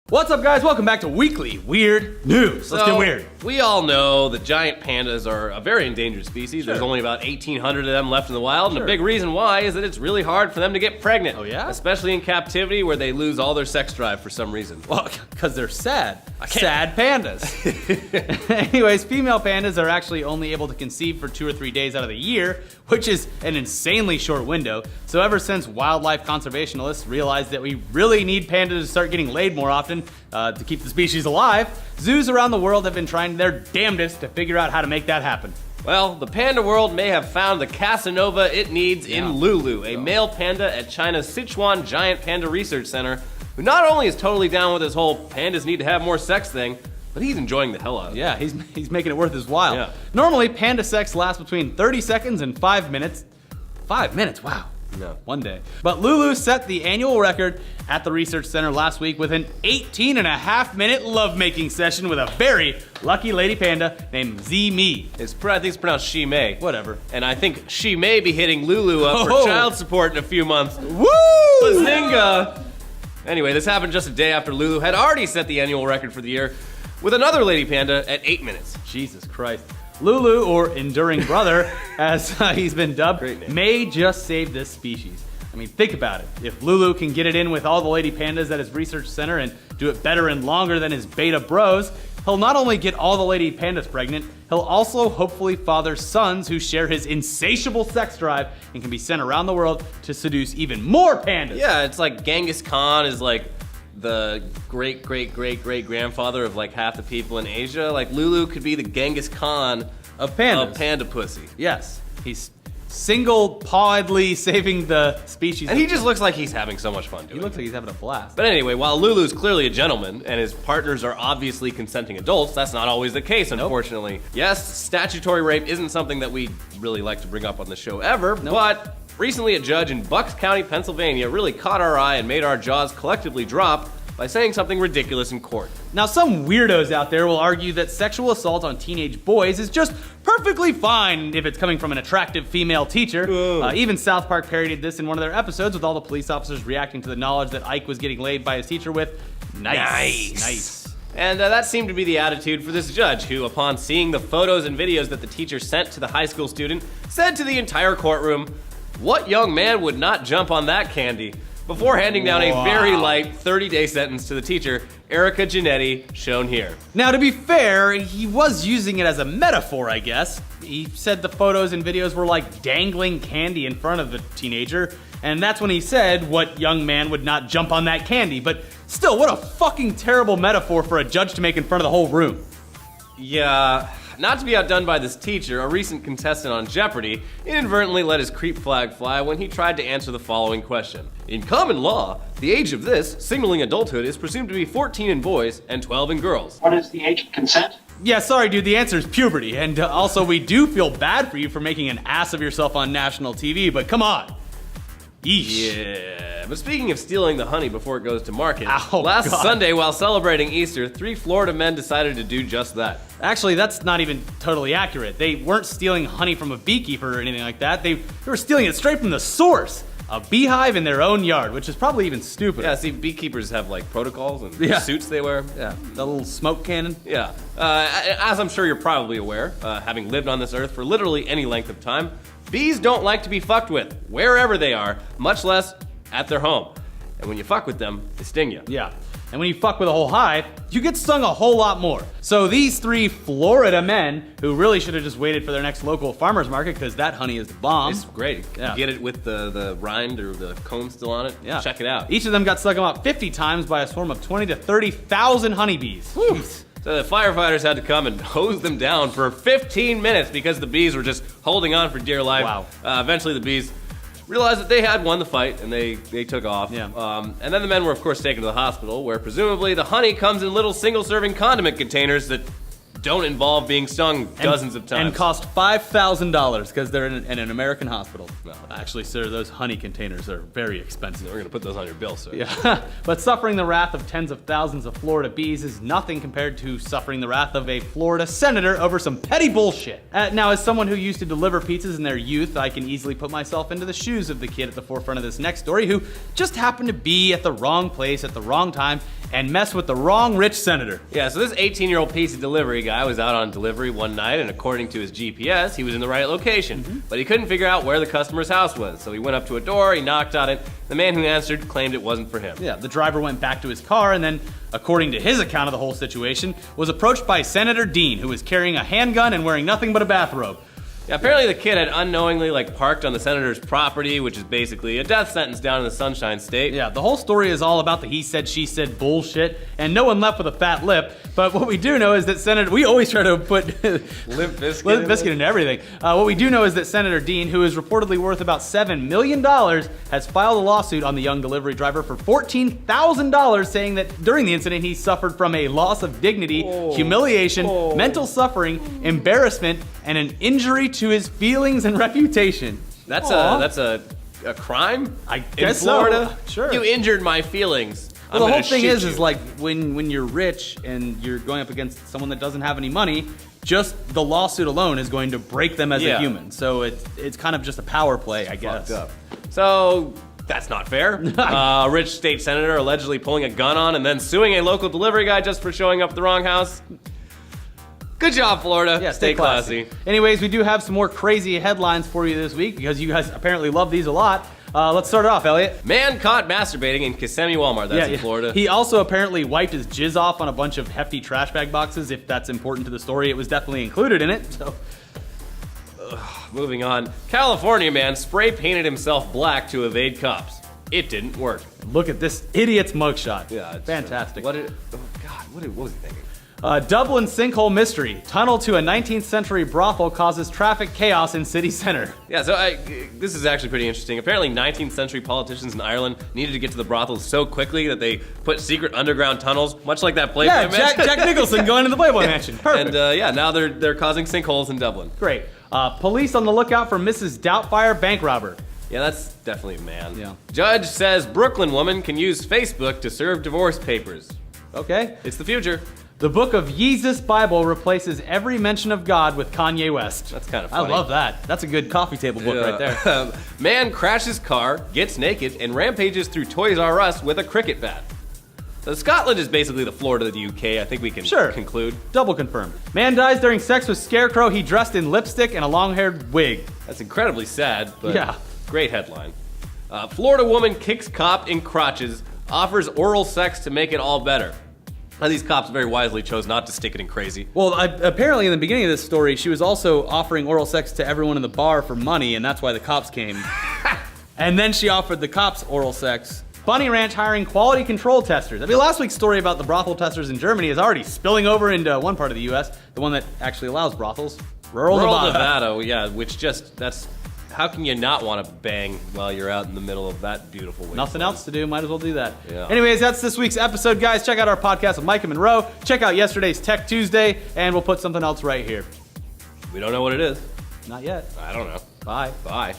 What's up, guys? Welcome back to Weekly Weird News. Let's get weird. We all know that giant pandas are a very endangered species. Sure. There's only about 1,800 of them left in the wild, and a big reason why is that it's really hard for them to get pregnant. Oh, yeah? Especially in captivity where they lose all their sex drive for some reason. Well, because they're sad. Sad pandas. Anyways, female pandas are actually only able to conceive for 2 or 3 days out of the year, which is an insanely short window. So ever since wildlife conservationists realized that we really need pandas to start getting laid more often to keep the species alive, zoos around the world have been trying their damnedest to figure out how to make that happen. Well, the panda world may have found the Casanova it needs in Lulu, a male panda at China's Sichuan Giant Panda Research Center, who not only is totally down with his whole pandas need to have more sex thing, but he's enjoying the hell out of it. Yeah, he's making it worth his while. Yeah. Normally, panda sex lasts between 30 seconds and 5 minutes. 5 minutes, wow. No. One day. But Lulu set the annual record at the research center last week with an 18.5-minute lovemaking session with a very lucky lady panda named Z-Me. I think it's pronounced She May. Whatever. And I think she may be hitting Lulu up for child support in a few months. Woo! Bazinga! Anyway, this happened just a day after Lulu had already set the annual record for the year with another lady panda at 8 minutes. Jesus Christ. Lulu, or Enduring Brother, as he's been dubbed, may just save this species. I mean, think about it. If Lulu can get it in with all the lady pandas at his research center and do it better and longer than his beta bros, he'll not only get all the lady pandas pregnant, he'll also hopefully father sons who share his insatiable sex drive and can be sent around the world to seduce even more pandas. Yeah, it's like Genghis Khan is like the great-great-great-great-grandfather of like half the people in Asia. Like Lulu could be the Genghis Khan of pandas. Of panda pussy. Yes, he's single-pawedly saving the species. And he just looks like he's having so much fun doing it. He looks like he's having a blast. But anyway, while Lulu's clearly a gentleman and his partners are obviously consenting adults, that's not always the case, unfortunately. Yes, statutory rape isn't something that we really like to bring up on the show ever, but recently a judge in Bucks County, Pennsylvania really caught our eye and made our jaws collectively drop by saying something ridiculous in court. Now, some weirdos out there will argue that sexual assault on teenage boys is just perfectly fine if it's coming from an attractive female teacher. Even South Park parodied this in one of their episodes with all the police officers reacting to the knowledge that Ike was getting laid by his teacher with, nice. And that seemed to be the attitude for this judge, who, upon seeing the photos and videos that the teacher sent to the high school student, said to the entire courtroom, "What young man would not jump on that candy?" Before handing down a very light 30-day sentence to the teacher, Erica Giannetti, shown here. Now, to be fair, he was using it as a metaphor, I guess. He said the photos and videos were like dangling candy in front of the teenager, and that's when he said, "What young man would not jump on that candy?" But still, what a fucking terrible metaphor for a judge to make in front of the whole room. Yeah, not to be outdone by this teacher, a recent contestant on Jeopardy inadvertently let his creep flag fly when he tried to answer the following question. In common law, the age of this, signaling adulthood, is presumed to be 14 in boys and 12 in girls. What is the age of consent? Yeah, sorry, dude, the answer is puberty. And also, we do feel bad for you for making an ass of yourself on national TV, but come on. Yeesh. Yeah, but speaking of stealing the honey before it goes to market, last Sunday while celebrating Easter, 3 Florida men decided to do just that. Actually, that's not even totally accurate. They weren't stealing honey from a beekeeper or anything like that. They were stealing it straight from the source. A beehive in their own yard, which is probably even stupider. Yeah, see, beekeepers have like protocols and suits they wear. Yeah, the little smoke cannon. Yeah, as I'm sure you're probably aware, having lived on this earth for literally any length of time, bees don't like to be fucked with, wherever they are, much less at their home. And when you fuck with them, they sting you. Yeah, and when you fuck with a whole hive, you get stung a whole lot more. So these 3 Florida men, who really should have just waited for their next local farmer's market, because that honey is the bomb. It's great. Yeah. You get it with the rind or the comb still on it. Yeah. Check it out. Each of them got stung about 50 times by a swarm of 20 to 30,000 honeybees. So the firefighters had to come and hose them down for 15 minutes because the bees were just holding on for dear life. Wow. Eventually the bees realized that they had won the fight and they took off. Yeah. And then the men were of course taken to the hospital where presumably the honey comes in little single-serving condiment containers that don't involve being stung dozens of times. And cost $5,000 because they're in an American hospital. Well, actually, sir, those honey containers are very expensive. We're going to put those on your bill, sir. Yeah, but suffering the wrath of tens of thousands of Florida bees is nothing compared to suffering the wrath of a Florida senator over some petty bullshit. Now, as someone who used to deliver pizzas in their youth, I can easily put myself into the shoes of the kid at the forefront of this next story who just happened to be at the wrong place at the wrong time and mess with the wrong rich senator. Yeah, so this 18-year-old pizza delivery guy was out on delivery one night, and according to his GPS, he was in the right location. But he couldn't figure out where the customer's house was, so he went up to a door, he knocked on it. The man who answered claimed it wasn't for him. Yeah, the driver went back to his car and then, according to his account of the whole situation, was approached by Senator Dean, who was carrying a handgun and wearing nothing but a bathrobe. Yeah, apparently the kid had unknowingly parked on the senator's property, which is basically a death sentence down in the Sunshine State. Yeah, the whole story is all about the he said, she said bullshit, and no one left with a fat lip. But what we do know is that we always try to put Limp Bizkit into everything. What we do know is that Senator Dean, who is reportedly worth about $7 million, has filed a lawsuit on the young delivery driver for $14,000, saying that during the incident he suffered from a loss of dignity, humiliation, mental suffering, embarrassment, and an injury to his feelings and reputation. That's a crime? I in guess Florida? So. Sure. You injured my feelings. Well, the whole thing is like when you're rich and you're going up against someone that doesn't have any money, just the lawsuit alone is going to break them as a human. So it's kind of just a power play, I guess. Fucked up. So that's not fair. A rich state senator allegedly pulling a gun on and then suing a local delivery guy just for showing up at the wrong house. Good job, Florida. Yeah, stay classy. Anyways, we do have some more crazy headlines for you this week because you guys apparently love these a lot. Let's start it off, Elliot. Man caught masturbating in Kissimmee Walmart. That's in Florida. He also apparently wiped his jizz off on a bunch of hefty trash bag boxes. If that's important to the story, it was definitely included in it. So, moving on. California man spray painted himself black to evade cops. It didn't work. Look at this idiot's mugshot. Yeah, it's fantastic. what was he thinking? Dublin sinkhole mystery. Tunnel to a 19th century brothel causes traffic chaos in city center. Yeah, so this is actually pretty interesting. Apparently 19th century politicians in Ireland needed to get to the brothels so quickly that they put secret underground tunnels, much like that Playboy Mansion. Jack Nicholson going to the Playboy Mansion. Perfect. And now they're causing sinkholes in Dublin. Great. Police on the lookout for Mrs. Doubtfire bank robber. Yeah, that's definitely a man. Yeah. Judge says Brooklyn woman can use Facebook to serve divorce papers. Okay. It's the future. The book of Yeezus Bible replaces every mention of God with Kanye West. That's kind of funny. I love that. That's a good coffee table book right there. Man crashes car, gets naked, and rampages through Toys R Us with a cricket bat. So Scotland is basically the Florida of the UK. I think we can conclude. Double confirmed. Man dies during sex with Scarecrow. He dressed in lipstick and a long-haired wig. That's incredibly sad, but great headline. Florida woman kicks cop in crotches, offers oral sex to make it all better. Now, these cops very wisely chose not to stick it in crazy. Well, apparently in the beginning of this story, she was also offering oral sex to everyone in the bar for money, and that's why the cops came. And then she offered the cops oral sex. Bunny Ranch hiring quality control testers. I mean, last week's story about the brothel testers in Germany is already spilling over into one part of the U.S., the one that actually allows brothels. Rural Nevada, yeah, that's... How can you not want to bang while you're out in the middle of that beautiful wasteland? Nothing else to do, might as well do that. Yeah. Anyways, that's this week's episode, guys. Check out our podcast with Mike and Monroe. Check out yesterday's Tech Tuesday, and we'll put something else right here. We don't know what it is. Not yet. I don't know. Bye. Bye.